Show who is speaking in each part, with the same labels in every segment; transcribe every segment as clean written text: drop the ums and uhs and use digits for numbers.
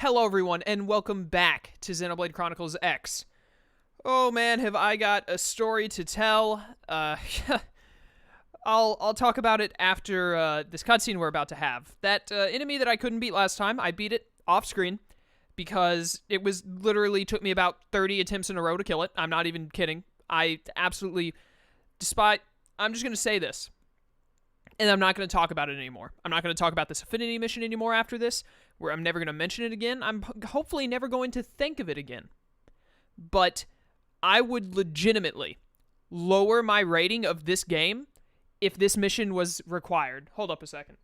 Speaker 1: Hello everyone, and welcome back to Xenoblade Chronicles X. Oh man, have I got a story to tell. I'll talk about it after this cutscene we're about to have. That enemy that I couldn't beat last time, I beat it off screen because it was literally took me about 30 attempts in a row to kill it. I'm not even kidding. I absolutely, I'm just going to say this, and I'm not going to talk about it anymore. I'm not going to talk about this affinity mission anymore after this, where I'm never going to mention it again. I'm hopefully never going to think of it again. But I would legitimately lower my rating of this game if this mission was required. Hold up a second.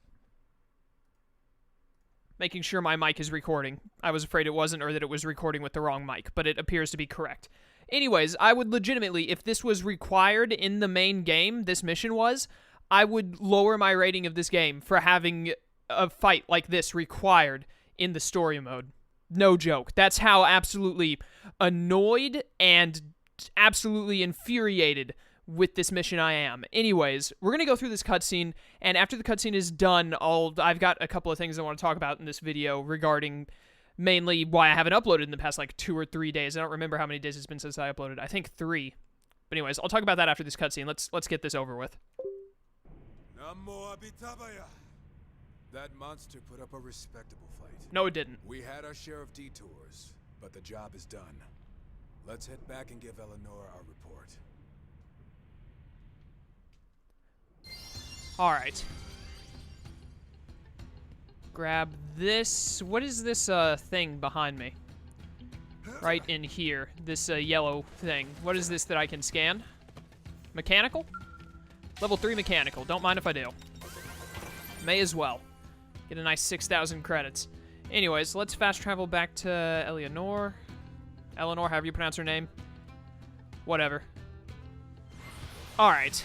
Speaker 1: Making sure my mic is recording. I was afraid it wasn't, or that it was recording with the wrong mic, but it appears to be correct. Anyways, I would legitimately, if this was required in the main game, this mission was, I would lower my rating of this game for having a fight like this required in the story mode. No joke. That's how absolutely annoyed and absolutely infuriated with this mission I am. Anyways, we're going to go through this cutscene, and after the cutscene is done, I've got a couple of things I want to talk about in this video regarding mainly why I haven't uploaded in the past like 2 or 3 days. I don't remember how many days it's been since I uploaded. I think 3. But anyways, I'll talk about that after this cutscene. Let's get this over with.
Speaker 2: That monster put up a respectable fight.
Speaker 1: No, it didn't.
Speaker 2: We had our share of detours, but the job is done. Let's head back and give Eleanor our report.
Speaker 1: Alright. Grab this. What is this thing behind me? Right in here. This yellow thing. What is this that I can scan? Mechanical? Level 3 mechanical. Don't mind if I do. May as well. Get a nice 6,000 credits. Anyways, let's fast travel back to Eleanor. Eleanor, however you pronounce her name. Whatever. Alright.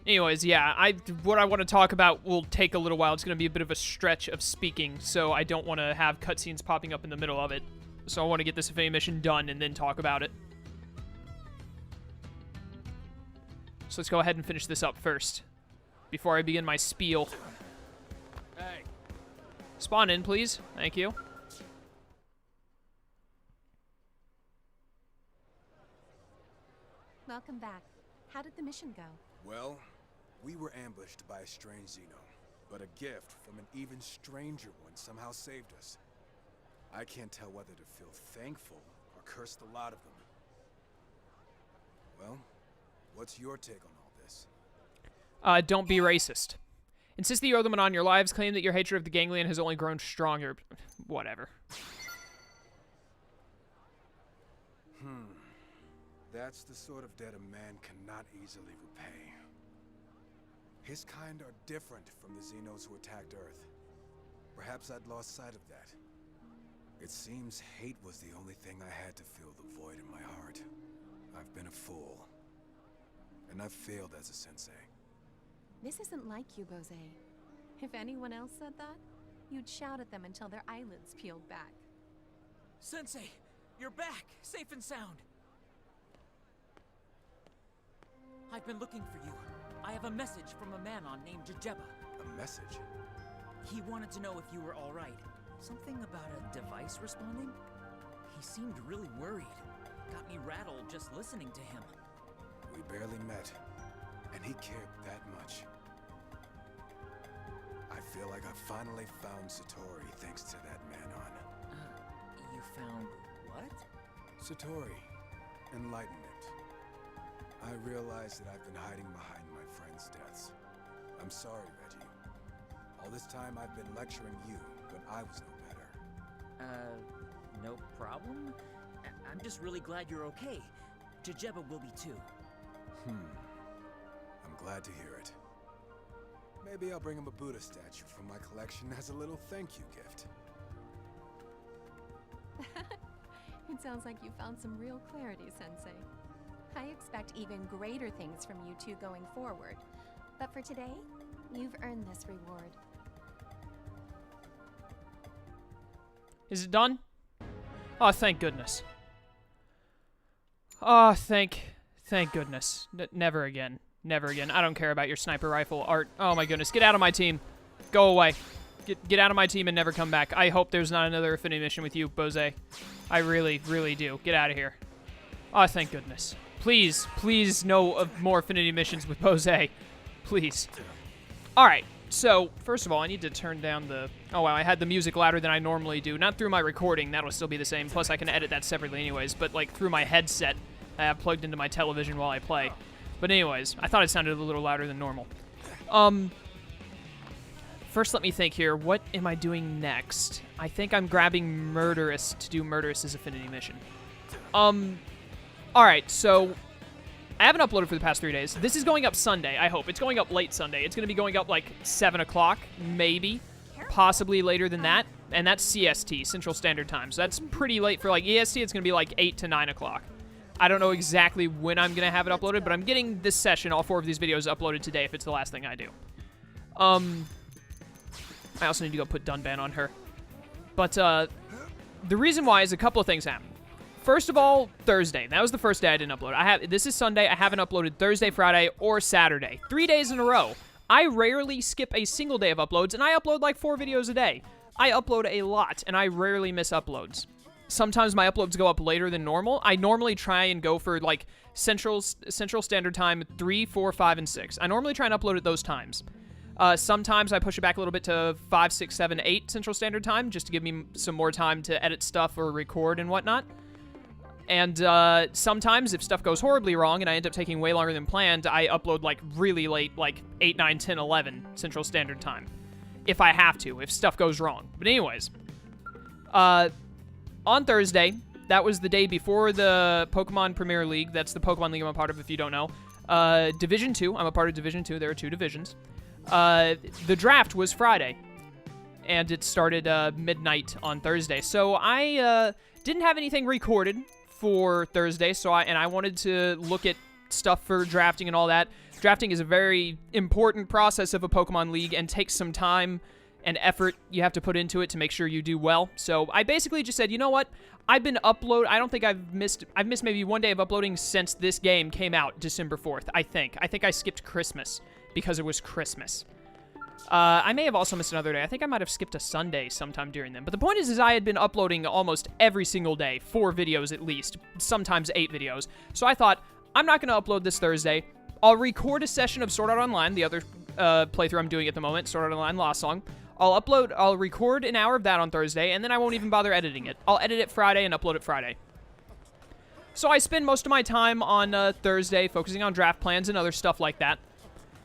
Speaker 1: Anyways, yeah, what I want to talk about will take a little while. It's going to be a bit of a stretch of speaking, so I don't want to have cutscenes popping up in the middle of it. So I want to get this affinity mission done and then talk about it. So let's go ahead and finish this up first, before I begin my spiel.
Speaker 2: Hey.
Speaker 1: Spawn in, please. Thank you.
Speaker 3: Welcome back. How did the mission go?
Speaker 2: Well, we were ambushed by a strange Xeno, but a gift from an even stranger one somehow saved us. I can't tell whether to feel thankful or curse the lot of them. Well, what's your take on all this?
Speaker 1: Don't be racist. Insist that you owe them on your lives. Claim that your hatred of the ganglion has only grown stronger. Whatever.
Speaker 2: That's the sort of debt a man cannot easily repay. His kind are different from the Xenos who attacked Earth. Perhaps I'd lost sight of that. It seems hate was the only thing I had to fill the void in my heart. I've been a fool. And I've failed as a sensei.
Speaker 3: This isn't like you, Boze. If anyone else said that, you'd shout at them until their eyelids peeled back.
Speaker 4: Sensei, you're back, safe and sound. I've been looking for you. I have a message from a man named Jejeba.
Speaker 2: A message?
Speaker 4: He wanted to know if you were all right. Something about a device responding? He seemed really worried. Got me rattled just listening to him.
Speaker 2: We barely met, and he cared that much. I feel like I finally found Satori thanks to that man-on.
Speaker 4: You found what?
Speaker 2: Satori. Enlightenment. I realize that I've been hiding behind my friends' deaths. I'm sorry, Reggie. All this time I've been lecturing you when I was no better.
Speaker 4: No problem? I'm just really glad you're okay. Jejeba will be too.
Speaker 2: I'm glad to hear it. Maybe I'll bring him a Buddha statue from my collection as a little thank you gift.
Speaker 3: It sounds like you found some real clarity, Sensei. I expect even greater things from you two going forward. But for today, you've earned this reward.
Speaker 1: Is it done? Oh, thank goodness. Oh, thank goodness. Never again. Never again. I don't care about your sniper rifle art. Oh my goodness. Get out of my team. Go away. Get out of my team and never come back. I hope there's not another affinity mission with you, Boze. I really, really do. Get out of here. Oh, thank goodness. Please, please, no more affinity missions with Boze. Please. All right. So, first of all, I need to turn down the... Oh, wow, I had the music louder than I normally do. Not through my recording. That'll still be the same. Plus, I can edit that separately anyways. But, like, through my headset I have plugged into my television while I play. But anyways, I thought it sounded a little louder than normal. First, let me think here. What am I doing next? I think I'm grabbing Murderous to do Murderous's affinity mission. Alright, so... I haven't uploaded for the past 3 days. This is going up Sunday, I hope. It's going up late Sunday. It's going to be going up like 7 o'clock, maybe. Possibly later than that. And that's CST, Central Standard Time. So that's pretty late for like EST. It's going to be like 8 to 9 o'clock. I don't know exactly when I'm going to have it uploaded, but I'm getting this session, all 4 of these videos, uploaded today if it's the last thing I do. I also need to go put Dunban on her. But the reason why is a couple of things happen. First of all, Thursday. That was the first day I didn't upload. This is Sunday. I haven't uploaded Thursday, Friday, or Saturday. 3 days in a row. I rarely skip a single day of uploads, and I upload like 4 videos a day. I upload a lot, and I rarely miss uploads. Sometimes my uploads go up later than normal. I normally try and go for like Central Standard Time 3, 4, 5, and 6. I normally try and upload at those times. Sometimes I push it back a little bit to 5, 6, 7, 8 Central Standard Time, just to give me some more time to edit stuff or record and whatnot. And sometimes, if stuff goes horribly wrong and I end up taking way longer than planned, I upload, like, really late, like 8, 9, 10, 11 Central Standard Time. If I have to, if stuff goes wrong. But anyways, on Thursday, that was the day before the Pokemon Premier League. That's the Pokemon League I'm a part of, if you don't know. Division 2, I'm a part of Division 2. There are 2 divisions. The draft was Friday, and it started midnight on Thursday. So I didn't have anything recorded for Thursday, so I wanted to look at stuff for drafting and all that. Drafting is a very important process of a Pokemon League and takes some time and effort you have to put into it to make sure you do well. So I basically just said, you know what? I've been I don't think I've missed maybe 1 day of uploading since this game came out December 4th, I think. I think I skipped Christmas because it was Christmas. I may have also missed another day. I think I might have skipped a Sunday sometime during them. But the point is I had been uploading almost every single day, 4 videos at least, sometimes 8 videos. So I thought, I'm not going to upload this Thursday. I'll record a session of Sword Art Online, the other playthrough I'm doing at the moment, Sword Art Online Lost Song. I'll record an hour of that on Thursday, and then I won't even bother editing it. I'll edit it Friday and upload it Friday. So I spend most of my time on Thursday focusing on draft plans and other stuff like that.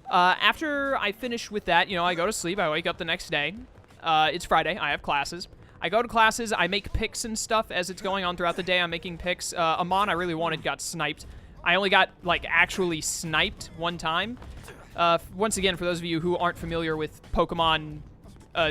Speaker 1: After I finish with that, I go to sleep. I wake up the next day. It's Friday. I have classes. I go to classes. I make picks and stuff as it's going on throughout the day. I'm making picks. Amon I really wanted got sniped. I only got, actually sniped one time. Once again, for those of you who aren't familiar with Pokemon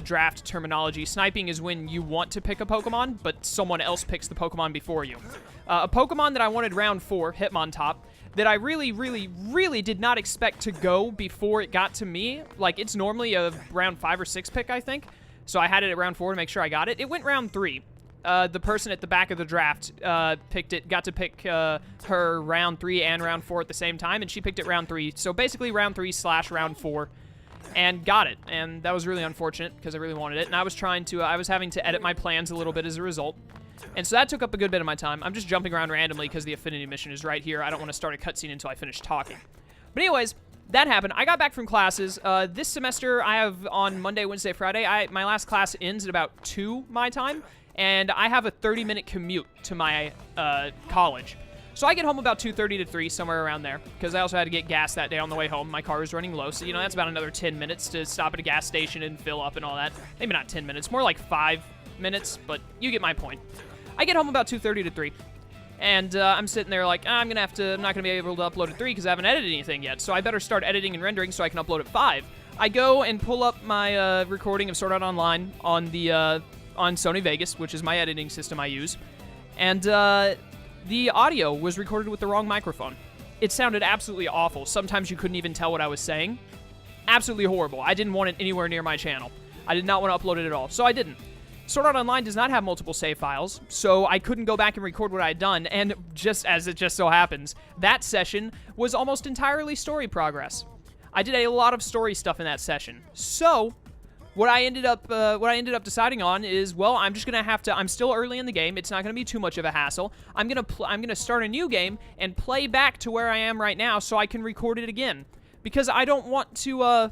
Speaker 1: draft terminology, sniping is when you want to pick a Pokemon, but someone else picks the Pokemon before you. A Pokemon that I wanted round 4, Hitmontop, that I really, really, really did not expect to go before it got to me. It's normally a round 5 or 6 pick, I think. So I had it at round 4 to make sure I got it. It went round 3. The person at the back of the draft got to pick her round 3 and round 4 at the same time, and she picked it round 3. So basically round 3 / round 4, and got it. And that was really unfortunate because I really wanted it. And I was having to edit my plans a little bit as a result. And so that took up a good bit of my time. I'm just jumping around randomly because the affinity mission is right here. I don't want to start a cutscene until I finish talking. But anyways, that happened. I got back from classes. This semester, I have on Monday, Wednesday, Friday. My last class ends at about 2 my time, and I have a 30-minute commute to my college. So I get home about 2:30 to 3, somewhere around there, because I also had to get gas that day on the way home. My car was running low, so, that's about another 10 minutes to stop at a gas station and fill up and all that. Maybe not 10 minutes, more like 5 minutes, but you get my point. I get home about 2:30 to 3, and I'm sitting there I'm not gonna be able to upload at 3 because I haven't edited anything yet, so I better start editing and rendering so I can upload at 5. I go and pull up my recording of Sword Art Online on Sony Vegas, which is my editing system I use, and the audio was recorded with the wrong microphone. It sounded absolutely awful. Sometimes you couldn't even tell what I was saying. Absolutely horrible. I didn't want it anywhere near my channel. I did not want to upload it at all, so I didn't. Sword Art Online does not have multiple save files, so I couldn't go back and record what I had done, and just as it just so happens, that session was almost entirely story progress. I did a lot of story stuff in that session. So, what I ended up deciding on is, well, I'm just gonna have to. I'm still early in the game. It's not gonna be too much of a hassle. I'm gonna start a new game and play back to where I am right now, so I can record it again, because I don't want to.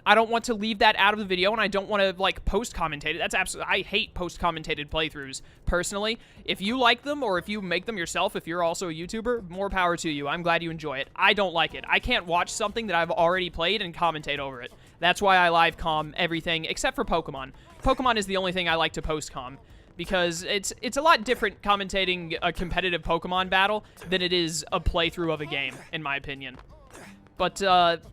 Speaker 1: I don't want to leave that out of the video, and I don't want to, like, post-commentate it. That's absolutely... I hate post-commentated playthroughs, personally. If you like them, or if you make them yourself, if you're also a YouTuber, more power to you. I'm glad you enjoy it. I don't like it. I can't watch something that I've already played and commentate over it. That's why I live-comm everything, except for Pokemon. Pokemon is the only thing I like to post-comm, because it's a lot different commentating a competitive Pokemon battle than it is a playthrough of a game, in my opinion. But,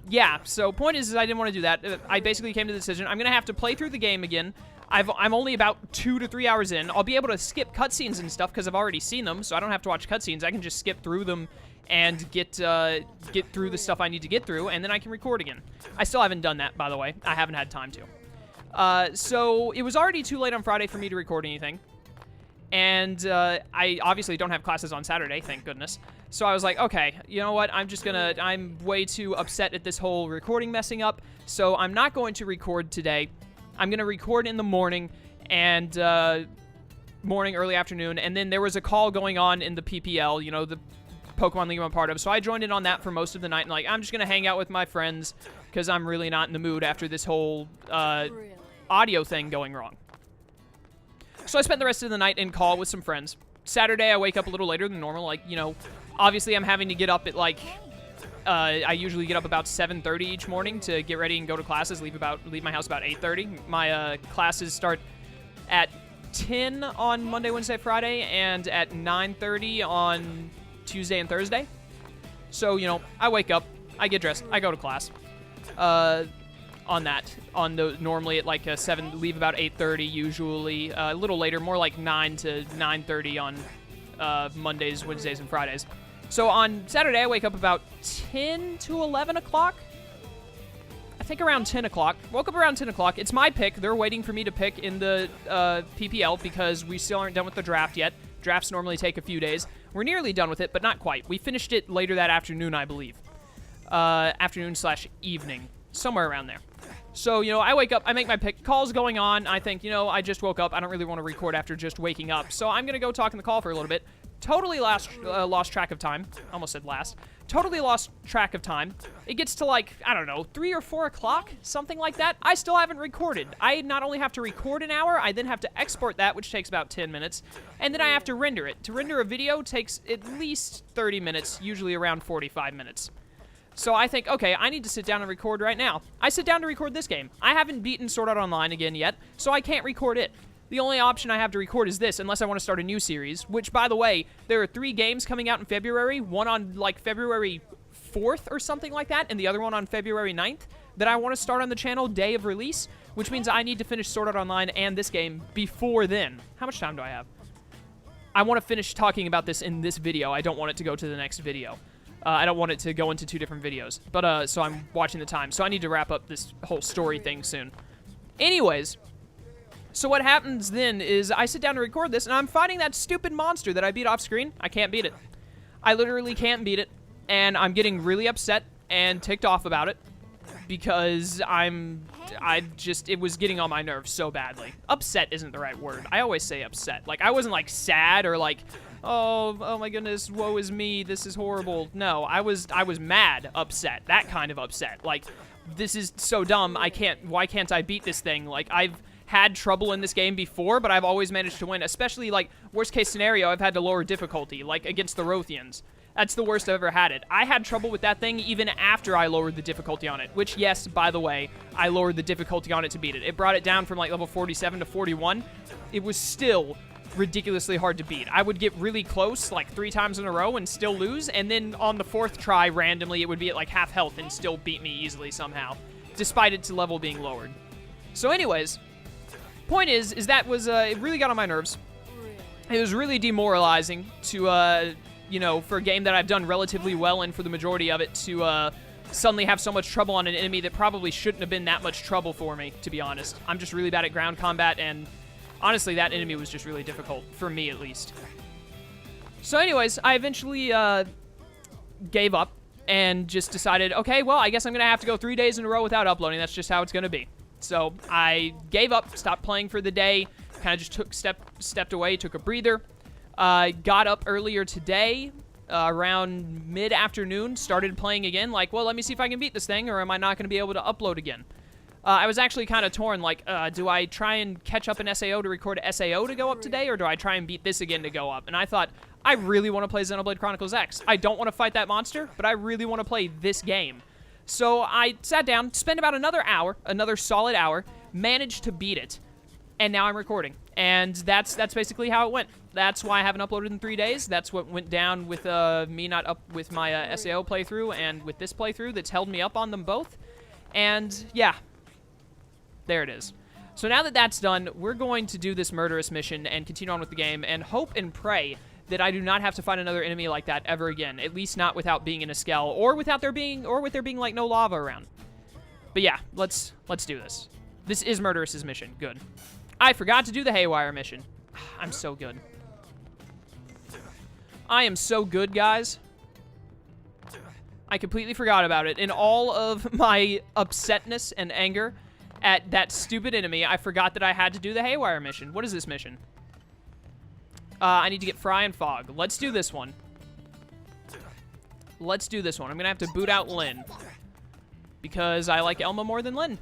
Speaker 1: yeah, so point is I didn't want to do that. I basically came to the decision, I'm going to have to play through the game again. I'm only about 2 to 3 hours in. I'll be able to skip cutscenes and stuff because I've already seen them, so I don't have to watch cutscenes. I can just skip through them and get through the stuff I need to get through, and then I can record again. I still haven't done that, by the way. I haven't had time to. So it was already too late on Friday for me to record anything. And I obviously don't have classes on Saturday, thank goodness. So I was like, okay, you know what? I'm way too upset at this whole recording messing up, so I'm not going to record today. I'm going to record in the morning and early afternoon, and then there was a call going on in the PPL, you know, the Pokemon League I'm a part of, so I joined in on that for most of the night, and like, I'm just going to hang out with my friends because I'm really not in the mood after this whole audio thing going wrong. So I spent the rest of the night in call with some friends. Saturday, I wake up a little later than normal. Like, you know, obviously I'm having to get up at, like, I usually get up about 7:30 each morning to get ready and go to classes, leave my house about 8:30. My classes start at 10 on Monday, Wednesday, Friday, and at 9:30 on Tuesday and Thursday. So, you know, I wake up, I get dressed, I go to class. Normally at like 7, leave about 8:30 usually, a little later, more like 9 to 9:30 on Mondays, Wednesdays, and Fridays. So on Saturday, I wake up about 10 to 11 o'clock. I think around 10 o'clock. Woke up around 10 o'clock. It's my pick. They're waiting for me to pick in the PPL because we still aren't done with the draft yet. Drafts normally take a few days. We're nearly done with it, but not quite. We finished it later that afternoon, I believe. Afternoon/evening. Somewhere around there. So, you know, I wake up, I make my pick, call's going on, I think, you know, I just woke up, I don't really want to record after just waking up, so I'm going to go talk in the call for a little bit. Totally lost track of time. Almost said last. Totally lost track of time. It gets to, like, I don't know, 3 or 4 o'clock, something like that. I still haven't recorded. I not only have to record an hour, I then have to export that, which takes about 10 minutes, and then I have to render it. To render a video takes at least 30 minutes, usually around 45 minutes. So I think, okay, I need to sit down and record right now. I sit down to record this game. I haven't beaten Sword Art Online again yet, so I can't record it. The only option I have to record is this, unless I want to start a new series, which, by the way, there are 3 games coming out in February, one on, like, February 4th or something like that, and the other one on February 9th, that I want to start on the channel day of release, which means I need to finish Sword Art Online and this game before then. How much time do I have? I want to finish talking about this in this video. I don't want it to go to the next video. I don't want it to go into 2 different videos. But, so I'm watching the time. So I need to wrap up this whole story thing soon. Anyways, so what happens then is I sit down to record this, and I'm fighting that stupid monster that I beat off screen. I can't beat it. I literally can't beat it, and I'm getting really upset and ticked off about it because it was getting on my nerves so badly. Upset isn't the right word. I always say upset. Like, I wasn't, like, sad or, like, oh my goodness, woe is me, this is horrible. No, I was mad, upset, that kind of upset. Like, this is so dumb, why can't I beat this thing? Like, I've had trouble in this game before, but I've always managed to win, especially, like, worst case scenario, I've had to lower difficulty, like, against the Rothians. That's the worst I've ever had it. I had trouble with that thing even after I lowered the difficulty on it, which, yes, by the way, I lowered the difficulty on it to beat it. It brought it down from, like, level 47 to 41. It was still ridiculously hard to beat. I would get really close, like 3 times in a row and still lose, and then on the 4th try, randomly, it would be at, like, half health and still beat me easily somehow, despite its level being lowered. So anyways, point is that was, it really got on my nerves. It was really demoralizing to, you know, for a game that I've done relatively well in for the majority of it, to, suddenly have so much trouble on an enemy that probably shouldn't have been that much trouble for me, to be honest. I'm just really bad at ground combat, and honestly, that enemy was just really difficult, for me at least. So anyways, I eventually gave up and just decided, okay, well, I guess I'm going to have to go 3 days in a row without uploading. That's just how it's going to be. So I gave up, stopped playing for the day, kind of just stepped away, took a breather. Got up earlier today, around mid-afternoon, started playing again, like, well, let me see if I can beat this thing, or am I not going to be able to upload again? I was actually kind of torn, like, do I try and catch up an SAO to record a SAO to go up today, or do I try and beat this again to go up? And I thought, I really want to play Xenoblade Chronicles X. I don't want to fight that monster, but I really want to play this game. So I sat down, spent about another hour, another solid hour, managed to beat it, and now I'm recording. And that's basically how it went. That's why I haven't uploaded in 3 days. That's what went down with me not up with my SAO playthrough and with this playthrough that's held me up on them both. And yeah, there it is. So now that that's done, we're going to do this murderous mission and continue on with the game and hope and pray that I do not have to fight another enemy like that ever again. At least not without being in a skell or with there being like no lava around. But yeah, let's do this. This is Murderous's mission. Good. I forgot to do the Haywire mission. I'm so good. I am so good, guys. I completely forgot about it. In all of my upsetness and anger at that stupid enemy, I forgot that I had to do the Haywire mission. What is this mission? I need to get Fry and Fog. Let's do this one. Let's do this one. I'm going to have to boot out Lynn, because I like Elma more than Lynn.